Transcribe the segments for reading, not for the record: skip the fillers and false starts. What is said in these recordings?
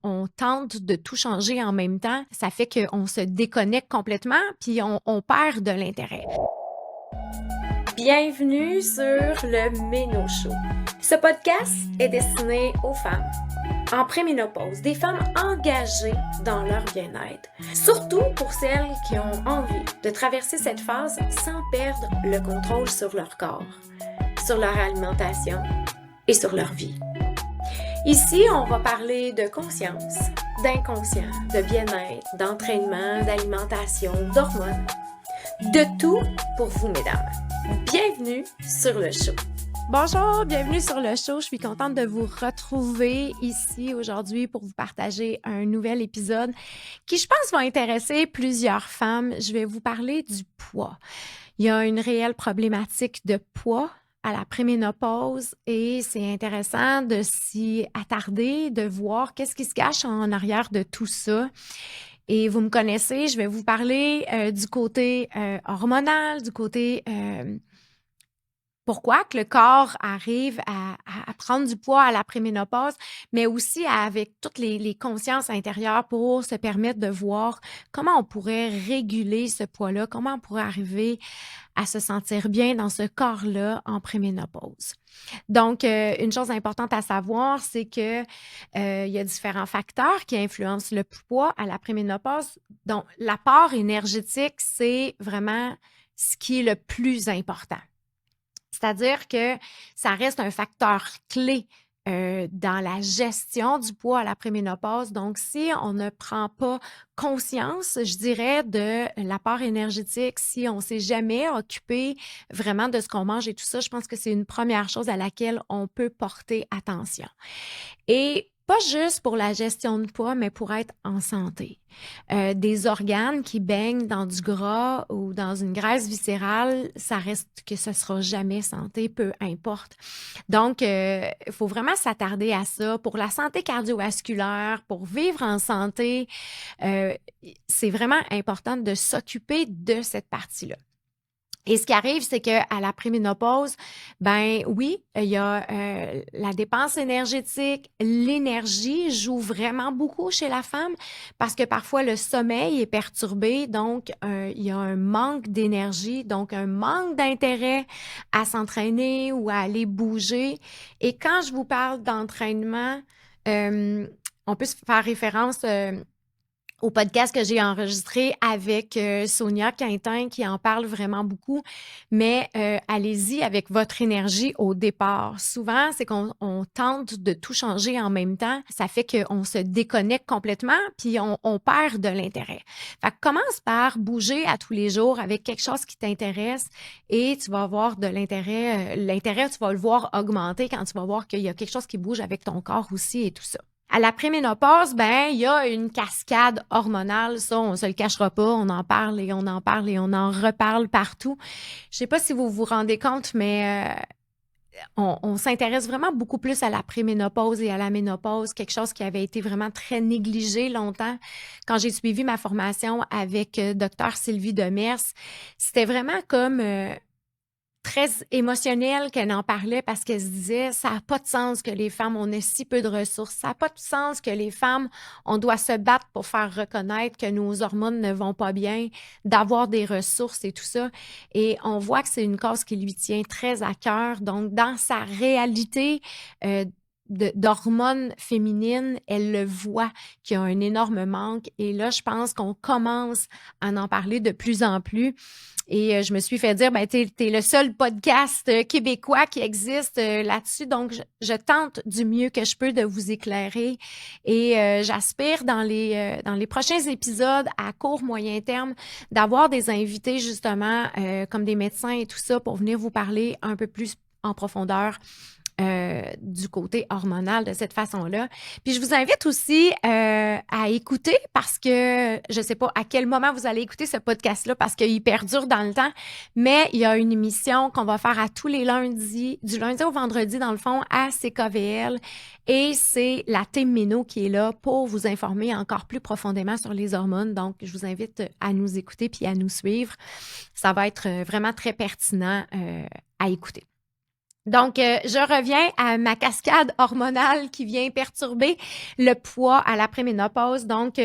on tente de tout changer en même temps, ça fait qu'on se déconnecte complètement puis on perd de l'intérêt. Bienvenue sur le Méno Show. Ce podcast est destiné aux femmes en préménopause, des femmes engagées dans leur bien-être, surtout pour celles qui ont envie de traverser cette phase sans perdre le contrôle sur leur corps, sur leur alimentation et sur leur vie. Ici, on va parler de conscience, d'inconscient, de bien-être, d'entraînement, d'alimentation, d'hormones, de tout pour vous, mesdames. Bienvenue sur le show. Bonjour, bienvenue sur le show. Je suis contente de vous retrouver ici aujourd'hui pour vous partager un nouvel épisode qui, je pense, va intéresser plusieurs femmes. Je vais vous parler du poids. Il y a une réelle problématique de poids à la préménopause et c'est intéressant de s'y attarder, de voir qu'est-ce qui se cache en arrière de tout ça. Et vous me connaissez, je vais vous parler du côté hormonal, du côté pourquoi que le corps arrive à prendre du poids à la préménopause, mais aussi avec toutes les consciences intérieures pour se permettre de voir comment on pourrait réguler ce poids-là, comment on pourrait arriver à se sentir bien dans ce corps-là en préménopause. Donc, une chose importante à savoir, c'est que il y a différents facteurs qui influencent le poids à la préménopause. Donc, l'apport énergétique, c'est vraiment ce qui est le plus important. C'est-à-dire que ça reste un facteur clé dans la gestion du poids à la préménopause. Donc, si on ne prend pas conscience, je dirais, de l'apport énergétique, si on ne s'est jamais occupé vraiment de ce qu'on mange et tout ça, je pense que c'est une première chose à laquelle on peut porter attention. Et pas juste pour la gestion de poids, mais pour être en santé. Des organes qui baignent dans du gras ou dans une graisse viscérale, ça reste que ce sera jamais santé, peu importe. Donc, il faut vraiment s'attarder à ça. Pour la santé cardiovasculaire, pour vivre en santé, c'est vraiment important de s'occuper de cette partie-là. Et ce qui arrive, c'est qu'à la préménopause, ben oui, il y a la dépense énergétique, l'énergie joue vraiment beaucoup chez la femme parce que parfois le sommeil est perturbé, donc il y a un manque d'énergie, donc un manque d'intérêt à s'entraîner ou à aller bouger. Et quand je vous parle d'entraînement, on peut se faire référence au podcast que j'ai enregistré avec Sonia Quintin qui en parle vraiment beaucoup. Mais allez-y avec votre énergie au départ. Souvent, c'est qu'on tente de tout changer en même temps. Ça fait qu'on se déconnecte complètement puis on perd de l'intérêt. Fait que commence par bouger à tous les jours avec quelque chose qui t'intéresse et tu vas avoir de l'intérêt. L'intérêt, tu vas le voir augmenter quand tu vas voir qu'il y a quelque chose qui bouge avec ton corps aussi et tout ça. À la préménopause, ben, il y a une cascade hormonale, ça, on se le cachera pas, on en parle et on en parle et on en reparle partout. Je sais pas si vous vous rendez compte, mais on s'intéresse vraiment beaucoup plus à la préménopause et à la ménopause, quelque chose qui avait été vraiment très négligé longtemps. Quand j'ai suivi ma formation avec Dr. Sylvie Demers, c'était vraiment comme très émotionnelle qu'elle en parlait parce qu'elle se disait ça n'a pas de sens que les femmes, on ait si peu de ressources. Ça n'a pas de sens que les femmes, on doit se battre pour faire reconnaître que nos hormones ne vont pas bien, d'avoir des ressources et tout ça. Et on voit que c'est une cause qui lui tient très à cœur. Donc, dans sa réalité, d'hormones féminines, elle le voit qu'il y a un énorme manque. Et là, je pense qu'on commence à en parler de plus en plus. Et je me suis fait dire, ben, t'es le seul podcast québécois qui existe là-dessus. Donc, je tente du mieux que je peux de vous éclairer. Et j'aspire dans les prochains épisodes, à court, moyen terme, d'avoir des invités, justement, comme des médecins et tout ça, pour venir vous parler un peu plus en profondeur du côté hormonal de cette façon-là. Puis je vous invite aussi à écouter parce que je ne sais pas à quel moment vous allez écouter ce podcast-là parce qu'il perdure dans le temps, mais il y a une émission qu'on va faire à tous les lundis, du lundi au vendredi dans le fond, à CKVL et c'est la team Méno qui est là pour vous informer encore plus profondément sur les hormones. Donc, je vous invite à nous écouter puis à nous suivre. Ça va être vraiment très pertinent à écouter. Donc, je reviens à ma cascade hormonale qui vient perturber le poids à la préménopause. Donc,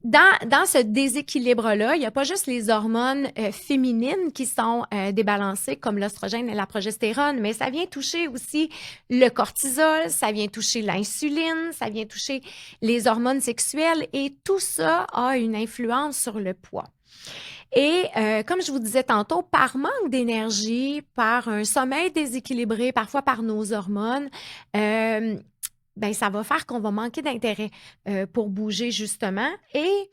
dans ce déséquilibre-là, il y a pas juste les hormones féminines qui sont débalancées, comme l'oestrogène et la progestérone, mais ça vient toucher aussi le cortisol, ça vient toucher l'insuline, ça vient toucher les hormones sexuelles et tout ça a une influence sur le poids. Et comme je vous disais tantôt, par manque d'énergie, par un sommeil déséquilibré, parfois par nos hormones, ben ça va faire qu'on va manquer d'intérêt pour bouger justement. Et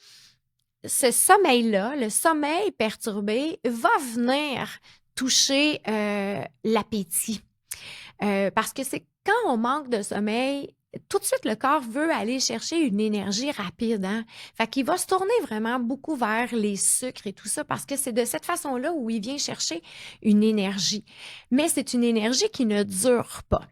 ce sommeil-là, le sommeil perturbé, va venir toucher l'appétit. Parce que c'est quand on manque de sommeil, tout de suite, le corps veut aller chercher une énergie rapide, hein? Fait qu'il va se tourner vraiment beaucoup vers les sucres et tout ça parce que c'est de cette façon-là où il vient chercher une énergie. Mais c'est une énergie qui ne dure pas.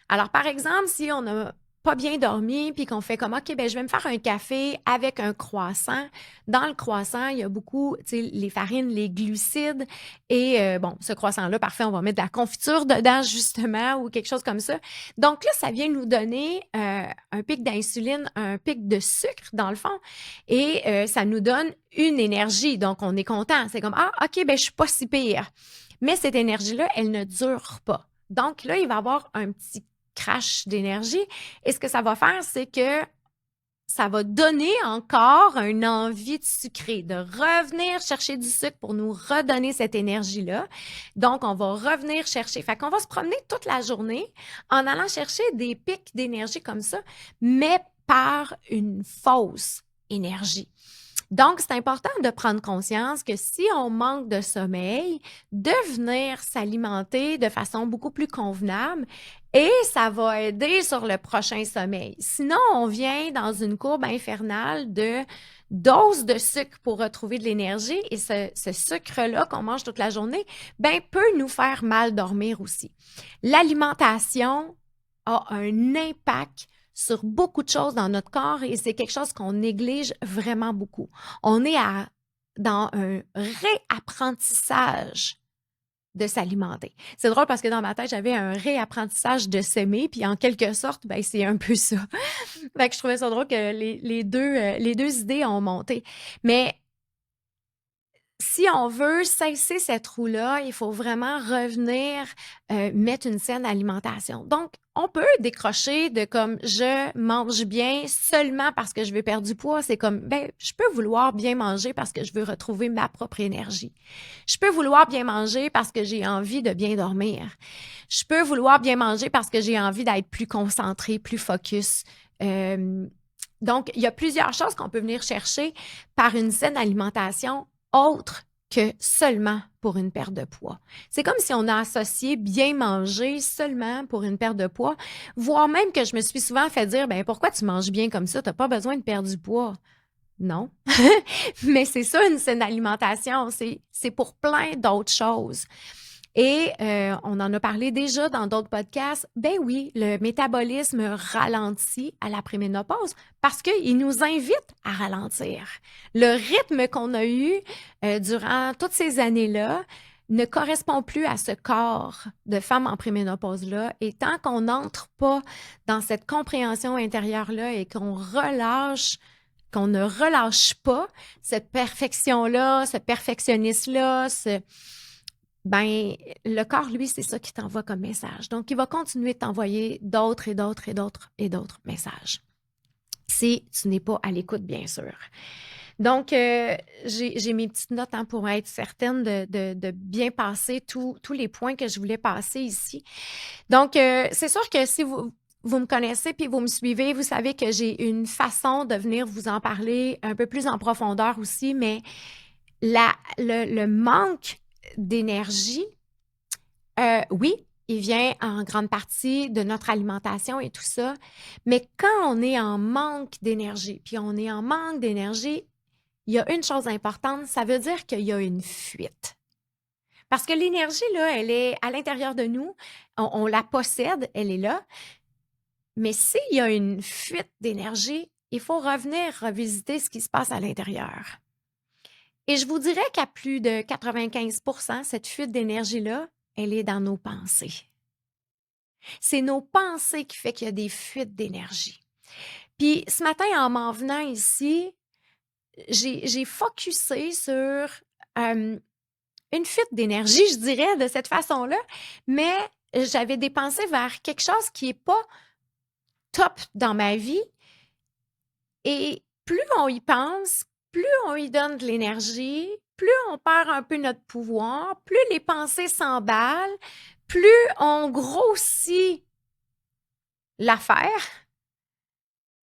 Alors, par exemple, si on n'a pas bien dormi puis qu'on fait comme OK, ben je vais me faire un café avec un croissant. Dans le croissant, il y a beaucoup, tu sais, les farines, les glucides et bon, ce croissant-là, parfait, on va mettre de la confiture dedans justement ou quelque chose comme ça. Donc là, ça vient nous donner un pic d'insuline, un pic de sucre dans le fond et ça nous donne une énergie. Donc, on est content. C'est comme Ah, OK, ben je suis pas si pire. Mais cette énergie-là, elle ne dure pas. Donc là, il va y avoir un petit crash d'énergie. Et ce que ça va faire, c'est que ça va donner encore une envie de sucrer, de revenir chercher du sucre pour nous redonner cette énergie-là. Donc, on va revenir chercher. Fait qu'on va se promener toute la journée en allant chercher des pics d'énergie comme ça, mais par une fausse énergie. Donc, c'est important de prendre conscience que si on manque de sommeil, de venir s'alimenter de façon beaucoup plus convenable et ça va aider sur le prochain sommeil. Sinon, on vient dans une courbe infernale de dose de sucre pour retrouver de l'énergie et ce sucre-là qu'on mange toute la journée, ben, peut nous faire mal dormir aussi. L'alimentation a un impact sur beaucoup de choses dans notre corps et c'est quelque chose qu'on néglige vraiment beaucoup. On est dans un réapprentissage de s'alimenter. C'est drôle parce que dans ma tête, j'avais un réapprentissage de s'aimer, puis en quelque sorte, ben, c'est un peu ça. Fait que je trouvais ça drôle que les deux idées ont monté. Mais si on veut cesser cette roue-là, il faut vraiment revenir mettre une saine alimentation. Donc, on peut décrocher de comme je mange bien seulement parce que je veux perdre du poids. C'est comme, ben, je peux vouloir bien manger parce que je veux retrouver ma propre énergie. Je peux vouloir bien manger parce que j'ai envie de bien dormir. Je peux vouloir bien manger parce que j'ai envie d'être plus concentrée, plus focus. Donc, il y a plusieurs choses qu'on peut venir chercher par une saine alimentation autre que seulement pour une perte de poids. C'est comme si on a associé bien manger seulement pour une perte de poids, voire même que je me suis souvent fait dire, ben pourquoi tu manges bien comme ça? Tu n'as pas besoin de perdre du poids. Non, mais c'est ça une saine alimentation, c'est pour plein d'autres choses. Et on en a parlé déjà dans d'autres podcasts. Ben oui, le métabolisme ralentit à la préménopause parce qu'il nous invite à ralentir. Le rythme qu'on a eu durant toutes ces années-là ne correspond plus à ce corps de femme en préménopause-là. Et tant qu'on n'entre pas dans cette compréhension intérieure-là et qu'on ne relâche pas cette perfection-là, ce perfectionniste-là, ben, le corps, lui, c'est ça qui t'envoie comme message. Donc, il va continuer de t'envoyer d'autres et d'autres et d'autres et d'autres messages. Si tu n'es pas à l'écoute, bien sûr. Donc, j'ai mes petites notes pour être certaine de bien passer tous les points que je voulais passer ici. Donc, c'est sûr que si vous me connaissez puis vous me suivez, vous savez que j'ai une façon de venir vous en parler un peu plus en profondeur aussi, mais le manque d'énergie, oui, il vient en grande partie de notre alimentation et tout ça, mais quand on est en manque d'énergie, puis on est en manque d'énergie, il y a une chose importante, ça veut dire qu'il y a une fuite. Parce que l'énergie, là, elle est à l'intérieur de nous, on la possède, elle est là, mais s'il y a une fuite d'énergie, il faut revenir revisiter ce qui se passe à l'intérieur. Et je vous dirais qu'à plus de 95%, cette fuite d'énergie-là, elle est dans nos pensées. C'est nos pensées qui fait qu'il y a des fuites d'énergie. Puis ce matin, en m'en venant ici, j'ai focusé sur, une fuite d'énergie, je dirais, de cette façon-là, mais j'avais des pensées vers quelque chose qui est pas top dans ma vie et plus on y pense, plus on y donne de l'énergie, plus on perd un peu notre pouvoir, plus les pensées s'emballent, plus on grossit l'affaire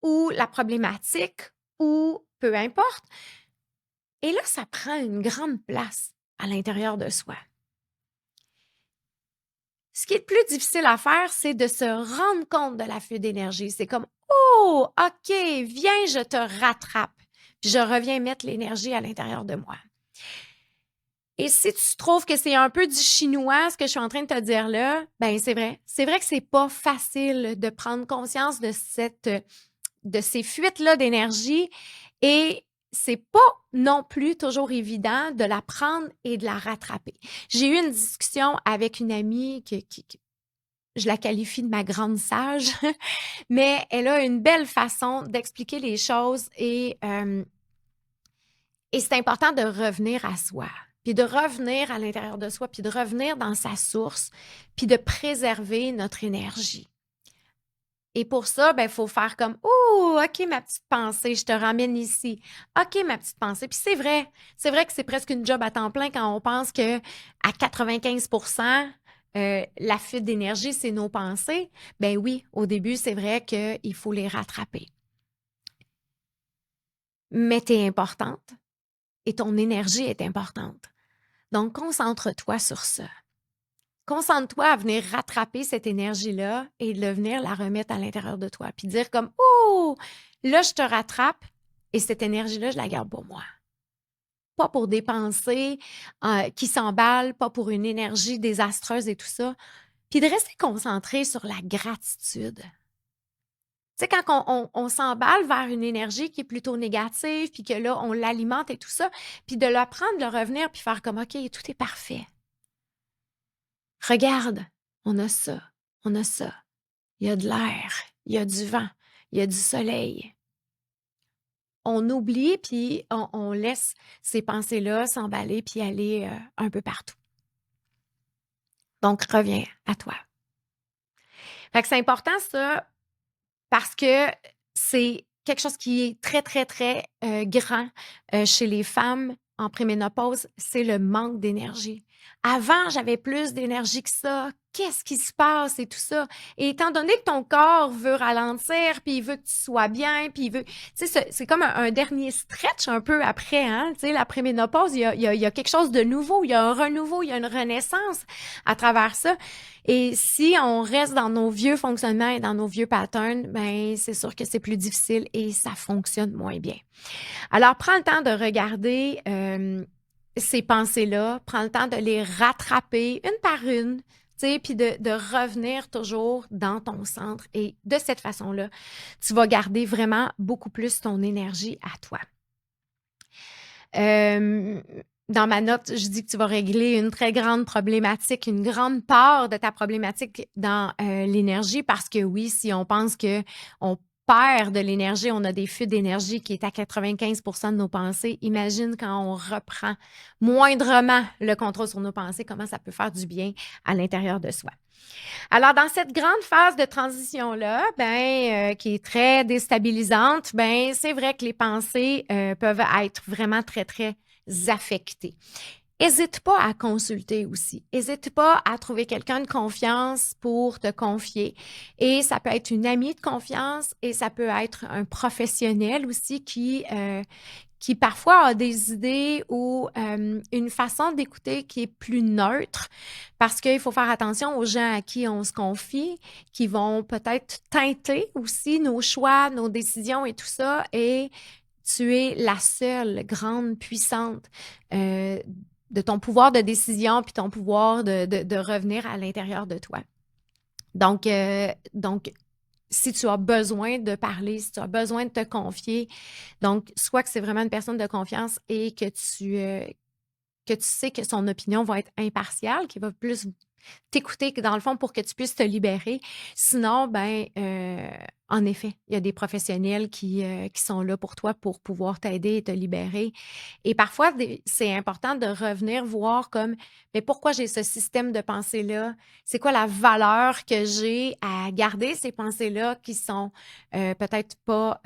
ou la problématique ou peu importe. Et là, ça prend une grande place à l'intérieur de soi. Ce qui est le plus difficile à faire, c'est de se rendre compte de la fuite d'énergie. C'est comme, oh, OK, viens, je te rattrape. Puis je reviens mettre l'énergie à l'intérieur de moi. Et si tu trouves que c'est un peu du chinois, ce que je suis en train de te dire là, ben c'est vrai. C'est vrai que c'est pas facile de prendre conscience de ces fuites-là d'énergie et c'est pas non plus toujours évident de la prendre et de la rattraper. J'ai eu une discussion avec une amie qui je la qualifie de ma grande sage, mais elle a une belle façon d'expliquer les choses et c'est important de revenir à soi, puis de revenir à l'intérieur de soi, puis de revenir dans sa source, puis de préserver notre énergie. Et pour ça, ben, il faut faire comme, oh, OK, ma petite pensée, je te ramène ici. OK, ma petite pensée. Puis c'est vrai que c'est presque une job à temps plein quand on pense que à 95%, la fuite d'énergie, c'est nos pensées. Ben oui, au début, c'est vrai qu'il faut les rattraper. Mais tu es importante et ton énergie est importante. Donc, concentre-toi sur ça. Concentre-toi à venir rattraper cette énergie-là et de venir la remettre à l'intérieur de toi. Puis dire comme, oh, là, je te rattrape et cette énergie-là, je la garde pour moi. Pas pour des pensées qui s'emballent, pas pour une énergie désastreuse et tout ça. Puis de rester concentré sur la gratitude. Tu sais, quand on s'emballe vers une énergie qui est plutôt négative, puis que là, on l'alimente et tout ça, puis de le prendre, de le revenir, puis faire comme, OK, tout est parfait. Regarde, on a ça, on a ça. Il y a de l'air, il y a du vent, il y a du soleil. On oublie, puis on laisse ces pensées-là s'emballer, puis aller un peu partout. Donc, reviens à toi. Fait que c'est important, ça, parce que c'est quelque chose qui est très, très, très grand chez les femmes en préménopause, c'est le manque d'énergie. Avant, j'avais plus d'énergie que ça. Qu'est-ce qui se passe et tout ça? Et étant donné que ton corps veut ralentir, puis il veut que tu sois bien, puis il veut... Tu sais, c'est comme un dernier stretch un peu après, hein? Tu sais, la préménopause, il y a quelque chose de nouveau, il y a un renouveau, il y a une renaissance à travers ça. Et si on reste dans nos vieux fonctionnements et dans nos vieux patterns, ben c'est sûr que c'est plus difficile et ça fonctionne moins bien. Alors, prends le temps de regarder ces pensées-là, prends le temps de les rattraper une par une, tu sais, puis de revenir toujours dans ton centre. Et de cette façon-là, tu vas garder vraiment beaucoup plus ton énergie à toi. Dans ma note, je dis que tu vas régler une très grande problématique, une grande part de ta problématique dans l'énergie parce que oui, si on pense qu'on perd de l'énergie, on a des fuites d'énergie qui est à 95% de nos pensées. Imagine quand on reprend moindrement le contrôle sur nos pensées, comment ça peut faire du bien à l'intérieur de soi. Alors, dans cette grande phase de transition-là, qui est très déstabilisante, c'est vrai que les pensées peuvent être vraiment très, très affectées. N'hésite pas à consulter aussi. N'hésite pas à trouver quelqu'un de confiance pour te confier. Et ça peut être une amie de confiance et ça peut être un professionnel aussi qui parfois a des idées ou une façon d'écouter qui est plus neutre parce qu'il faut faire attention aux gens à qui on se confie, qui vont peut-être teinter aussi nos choix, nos décisions et tout ça. Et tu es la seule grande puissante de ton pouvoir de décision puis ton pouvoir de revenir à l'intérieur de toi. Donc, si tu as besoin de parler, si tu as besoin de te confier, donc soit que c'est vraiment une personne de confiance et que tu sais que son opinion va être impartiale, qu'il va plus t'écouter, dans le fond, pour que tu puisses te libérer. Sinon, en effet, il y a des professionnels qui sont là pour toi pour pouvoir t'aider et te libérer. Et parfois, c'est important de revenir voir comme, mais pourquoi j'ai ce système de pensée-là? C'est quoi la valeur que j'ai à garder ces pensées-là qui sont peut-être pas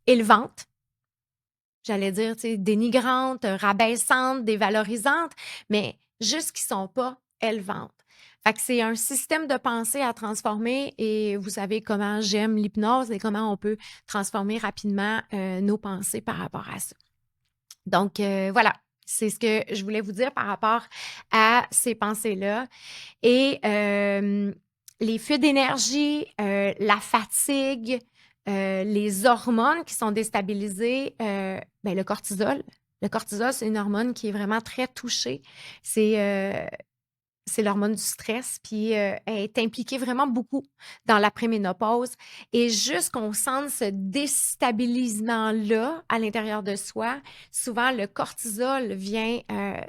élevantes? J'allais dire, tu sais, dénigrantes, rabaissantes, dévalorisantes, mais juste qui sont pas élevantes. Fait que c'est un système de pensée à transformer et vous savez comment j'aime l'hypnose et comment on peut transformer rapidement nos pensées par rapport à ça. Donc, voilà, c'est ce que je voulais vous dire par rapport à ces pensées-là. Et les fuites d'énergie, la fatigue, les hormones qui sont déstabilisées, le cortisol. Le cortisol, c'est une hormone qui est vraiment très touchée. C'est l'hormone du stress, puis elle est impliquée vraiment beaucoup dans la préménopause. Et juste qu'on sente ce déstabilisement-là à l'intérieur de soi, souvent le cortisol vient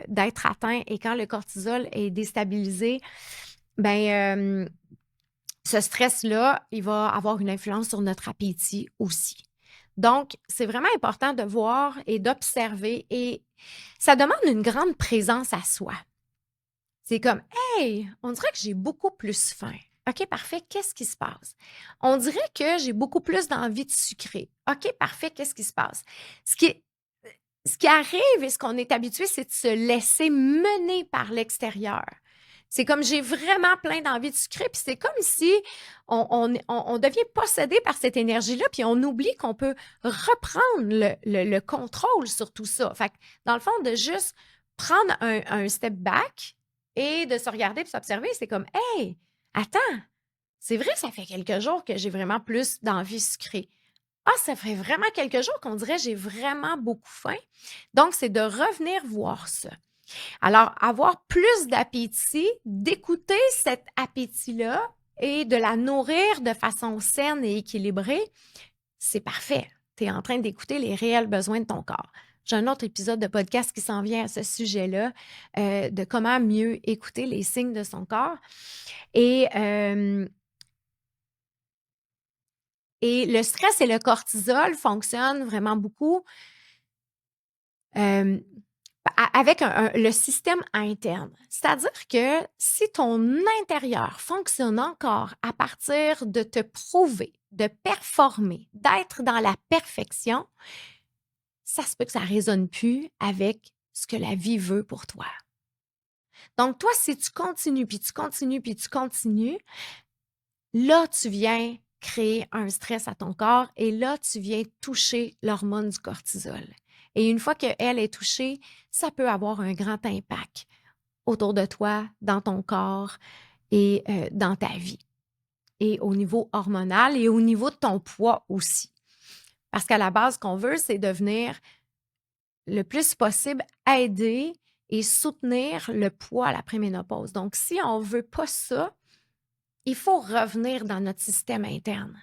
d'être atteint. Et quand le cortisol est déstabilisé, ce stress-là, il va avoir une influence sur notre appétit aussi. Donc, c'est vraiment important de voir et d'observer et ça demande une grande présence à soi. C'est comme, hey, on dirait que j'ai beaucoup plus faim. OK, parfait, qu'est-ce qui se passe? On dirait que j'ai beaucoup plus d'envie de sucrer. OK, parfait, qu'est-ce qui se passe? Ce qui arrive et ce qu'on est habitué, c'est de se laisser mener par l'extérieur. C'est comme j'ai vraiment plein d'envie de sucrer, puis c'est comme si on devient possédé par cette énergie-là, puis on oublie qu'on peut reprendre le contrôle sur tout ça. Fait que, dans le fond, de juste prendre un step back et de se regarder et de s'observer, c'est comme, hey, attends, c'est vrai, ça fait quelques jours que j'ai vraiment plus d'envie sucrée. Ah, ça fait vraiment quelques jours qu'on dirait j'ai vraiment beaucoup faim. Donc, c'est de revenir voir ça. Alors, avoir plus d'appétit, d'écouter cet appétit-là et de la nourrir de façon saine et équilibrée, c'est parfait. Tu es en train d'écouter les réels besoins de ton corps. J'ai un autre épisode de podcast qui s'en vient à ce sujet-là, de comment mieux écouter les signes de son corps. Et le stress et le cortisol fonctionnent vraiment beaucoup avec le système interne. C'est-à-dire que si ton intérieur fonctionne encore à partir de te prouver, de performer, d'être dans la perfection, ça se peut que ça ne résonne plus avec ce que la vie veut pour toi. Donc, toi, si tu continues, puis tu continues, puis tu continues, là, tu viens créer un stress à ton corps et là, tu viens toucher l'hormone du cortisol. Et une fois qu'elle est touchée, ça peut avoir un grand impact autour de toi, dans ton corps et dans ta vie. Et au niveau hormonal et au niveau de ton poids aussi. Parce qu'à la base, ce qu'on veut, c'est devenir le plus possible aider et soutenir le poids à la préménopause. Donc, si on ne veut pas ça, il faut revenir dans notre système interne.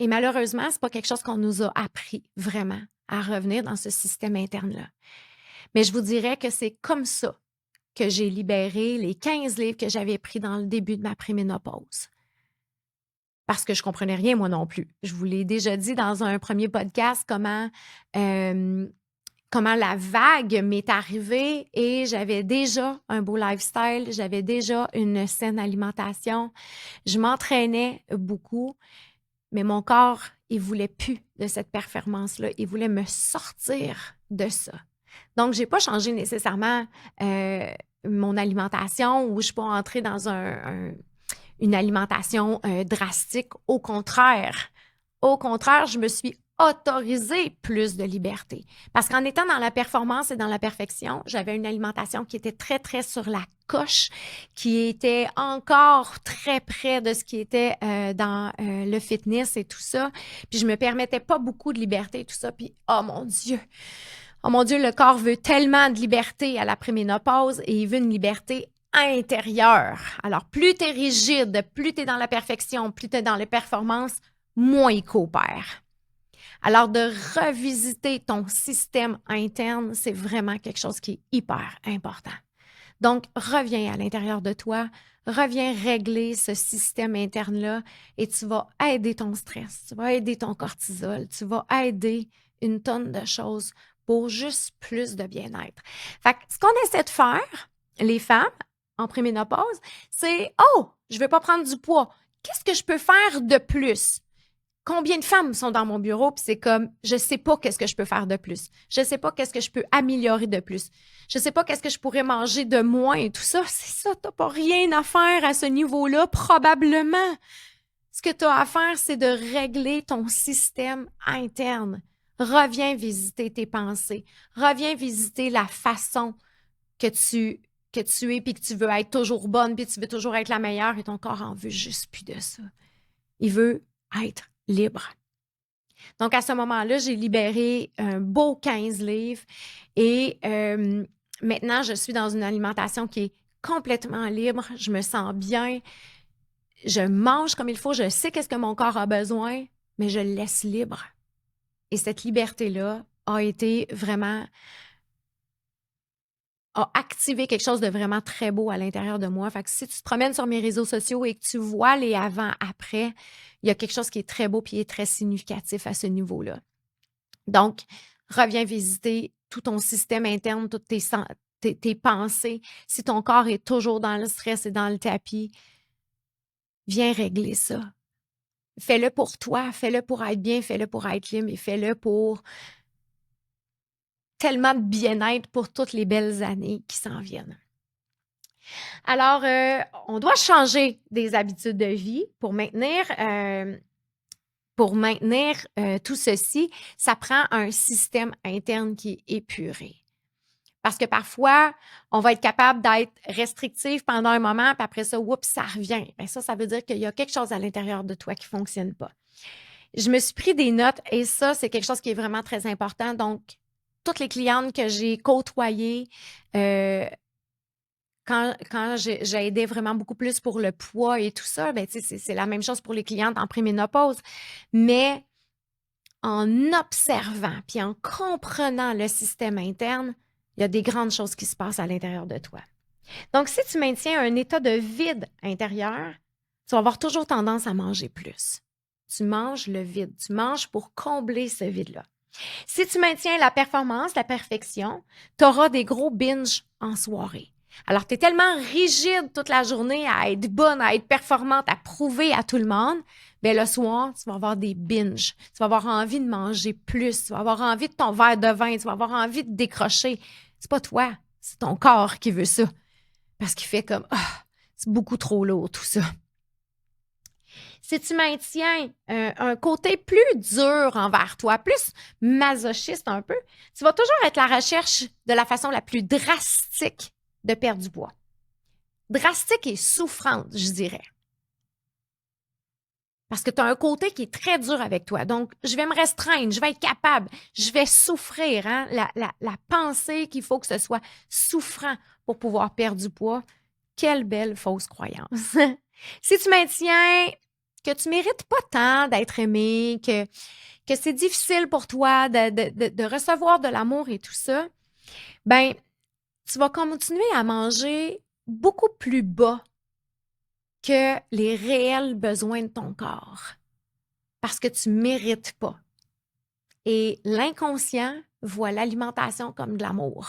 Et malheureusement, ce n'est pas quelque chose qu'on nous a appris vraiment à revenir dans ce système interne-là. Mais je vous dirais que c'est comme ça que j'ai libéré les 15 livres que j'avais pris dans le début de ma préménopause. Parce que je ne comprenais rien, moi non plus. Je vous l'ai déjà dit dans un premier podcast comment la vague m'est arrivée et j'avais déjà un beau lifestyle, j'avais déjà une saine alimentation, je m'entraînais beaucoup, mais mon corps, il ne voulait plus de cette performance-là, il voulait me sortir de ça. Donc, je n'ai pas changé nécessairement mon alimentation ou je ne suis pas entrée dans une alimentation drastique. Au contraire, je me suis autorisé plus de liberté. Parce qu'en étant dans la performance et dans la perfection, j'avais une alimentation qui était très, très sur la coche, qui était encore très près de ce qui était dans le fitness et tout ça. Puis je me permettais pas beaucoup de liberté et tout ça. Puis, oh mon Dieu, le corps veut tellement de liberté à la préménopause et il veut une liberté intérieure. Alors, plus tu es rigide, plus tu es dans la perfection, plus tu es dans les performances, moins il coopère. Alors, de revisiter ton système interne, c'est vraiment quelque chose qui est hyper important. Donc, reviens à l'intérieur de toi, reviens régler ce système interne-là et tu vas aider ton stress, tu vas aider ton cortisol, tu vas aider une tonne de choses pour juste plus de bien-être. Fait que ce qu'on essaie de faire, les femmes, en préménopause, c'est « Oh, je ne vais pas prendre du poids. Qu'est-ce que je peux faire de plus? » Combien de femmes sont dans mon bureau puis c'est comme je sais pas qu'est-ce que je peux faire de plus. Je sais pas qu'est-ce que je peux améliorer de plus. Je sais pas qu'est-ce que je pourrais manger de moins et tout ça. C'est ça, t'as pas rien à faire à ce niveau-là, probablement. Ce que tu as à faire, c'est de régler ton système interne. Reviens visiter tes pensées. Reviens visiter la façon que tu es puis que tu veux être toujours bonne puis tu veux toujours être la meilleure et ton corps en veut juste plus de ça. Il veut être libre. Donc, à ce moment-là, j'ai libéré un beau 15 livres et maintenant, je suis dans une alimentation qui est complètement libre. Je me sens bien. Je mange comme il faut. Je sais qu'est-ce que mon corps a besoin, mais je le laisse libre. Et cette liberté-là a été vraiment a activé quelque chose de vraiment très beau à l'intérieur de moi. Fait que si tu te promènes sur mes réseaux sociaux et que tu vois les avant-après, il y a quelque chose qui est très beau et est très significatif à ce niveau-là. Donc, reviens visiter tout ton système interne, toutes tes pensées. Si ton corps est toujours dans le stress et dans le tapis, viens régler ça. Fais-le pour toi, fais-le pour être bien, fais-le pour être libre et fais-le pour tellement de bien-être pour toutes les belles années qui s'en viennent. Alors, on doit changer des habitudes de vie pour maintenir tout ceci. Ça prend un système interne qui est épuré. Parce que parfois, on va être capable d'être restrictif pendant un moment, puis après ça, oups, ça revient. Bien, ça veut dire qu'il y a quelque chose à l'intérieur de toi qui ne fonctionne pas. Je me suis pris des notes et ça, c'est quelque chose qui est vraiment très important. Donc, toutes les clientes que j'ai côtoyées, quand j'ai aidé vraiment beaucoup plus pour le poids et tout ça, ben, c'est la même chose pour les clientes en préménopause. Mais en observant puis en comprenant le système interne, il y a des grandes choses qui se passent à l'intérieur de toi. Donc, si tu maintiens un état de vide intérieur, tu vas avoir toujours tendance à manger plus. Tu manges le vide. Tu manges pour combler ce vide-là. Si tu maintiens la performance, la perfection, tu auras des gros binges en soirée. Alors, tu es tellement rigide toute la journée à être bonne, à être performante, à prouver à tout le monde, bien le soir, tu vas avoir des binges. Tu vas avoir envie de manger plus. Tu vas avoir envie de ton verre de vin. Tu vas avoir envie de décrocher. C'est pas toi, c'est ton corps qui veut ça. Parce qu'il fait comme, c'est beaucoup trop lourd tout ça. Si tu maintiens un côté plus dur envers toi, plus masochiste un peu, tu vas toujours être à la recherche de la façon la plus drastique de perdre du poids. Drastique et souffrante, je dirais. Parce que tu as un côté qui est très dur avec toi. Donc, je vais me restreindre, je vais être capable, je vais souffrir. Hein? La pensée qu'il faut que ce soit souffrant pour pouvoir perdre du poids, quelle belle fausse croyance. Si tu maintiens que tu ne mérites pas tant d'être aimé, que c'est difficile pour toi de recevoir de l'amour et tout ça, ben tu vas continuer à manger beaucoup plus bas que les réels besoins de ton corps parce que tu ne mérites pas. Et l'inconscient voit l'alimentation comme de l'amour.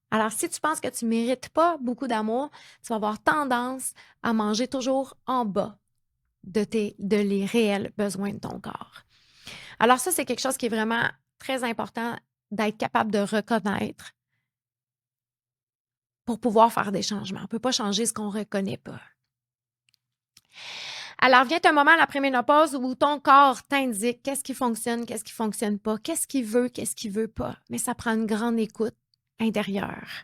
Alors, si tu penses que tu ne mérites pas beaucoup d'amour, tu vas avoir tendance à manger toujours en bas de les réels besoins de ton corps. Alors ça, c'est quelque chose qui est vraiment très important d'être capable de reconnaître pour pouvoir faire des changements. On ne peut pas changer ce qu'on ne reconnaît pas. Alors, vient un moment à la préménopause où ton corps t'indique qu'est-ce qui fonctionne, qu'est-ce qui ne fonctionne pas, qu'est-ce qu'il veut pas. Mais ça prend une grande écoute intérieure.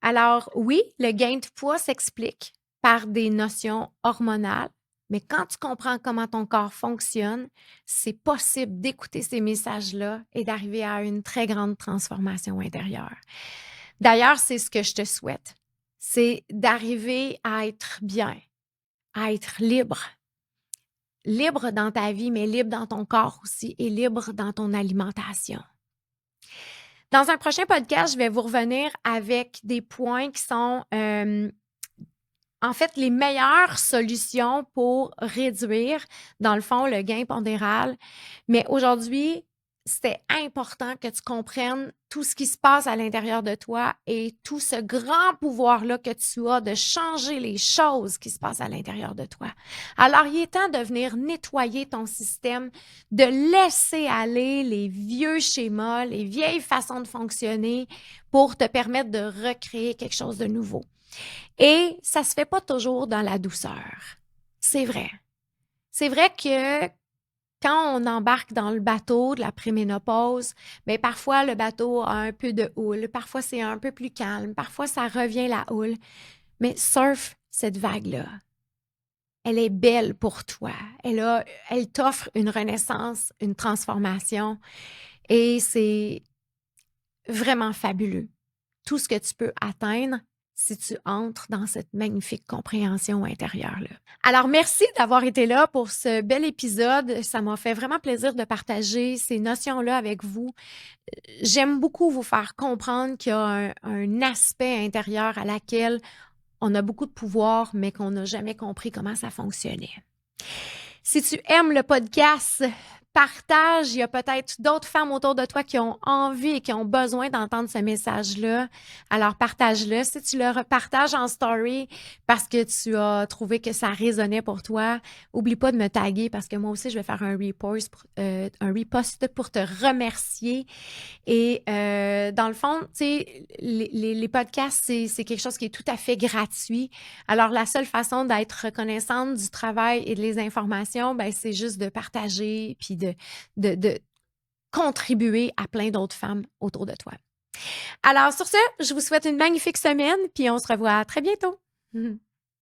Alors, oui, le gain de poids s'explique par des notions hormonales, mais quand tu comprends comment ton corps fonctionne, c'est possible d'écouter ces messages-là et d'arriver à une très grande transformation intérieure. D'ailleurs, c'est ce que je te souhaite, c'est d'arriver à être bien, à être libre. Libre dans ta vie, mais libre dans ton corps aussi et libre dans ton alimentation. Dans un prochain podcast, je vais vous revenir avec des points qui sont, en fait, les meilleures solutions pour réduire, dans le fond, le gain pondéral. Mais aujourd'hui, c'était important que tu comprennes tout ce qui se passe à l'intérieur de toi et tout ce grand pouvoir-là que tu as de changer les choses qui se passent à l'intérieur de toi. Alors, il est temps de venir nettoyer ton système, de laisser aller les vieux schémas, les vieilles façons de fonctionner pour te permettre de recréer quelque chose de nouveau. Et ça se fait pas toujours dans la douceur. C'est vrai. C'est vrai que quand on embarque dans le bateau de la préménopause, bien, parfois le bateau a un peu de houle, parfois c'est un peu plus calme, parfois ça revient la houle. Mais surf cette vague-là. Elle est belle pour toi. Elle t'offre une renaissance, une transformation et c'est vraiment fabuleux. Tout ce que tu peux atteindre si tu entres dans cette magnifique compréhension intérieure-là. Alors, merci d'avoir été là pour ce bel épisode. Ça m'a fait vraiment plaisir de partager ces notions-là avec vous. J'aime beaucoup vous faire comprendre qu'il y a un aspect intérieur à laquelle on a beaucoup de pouvoir, mais qu'on n'a jamais compris comment ça fonctionnait. Si tu aimes le podcast, partage. Il y a peut-être d'autres femmes autour de toi qui ont envie et qui ont besoin d'entendre ce message-là. Alors, partage-le. Si tu le repartages en story parce que tu as trouvé que ça résonnait pour toi, oublie pas de me taguer parce que moi aussi, je vais faire un repost pour te remercier. Et dans le fond, tu sais, les podcasts, c'est quelque chose qui est tout à fait gratuit. Alors, la seule façon d'être reconnaissante du travail et des informations, ben, c'est juste de partager puis de contribuer à plein d'autres femmes autour de toi. Alors, sur ce, je vous souhaite une magnifique semaine puis on se revoit très bientôt.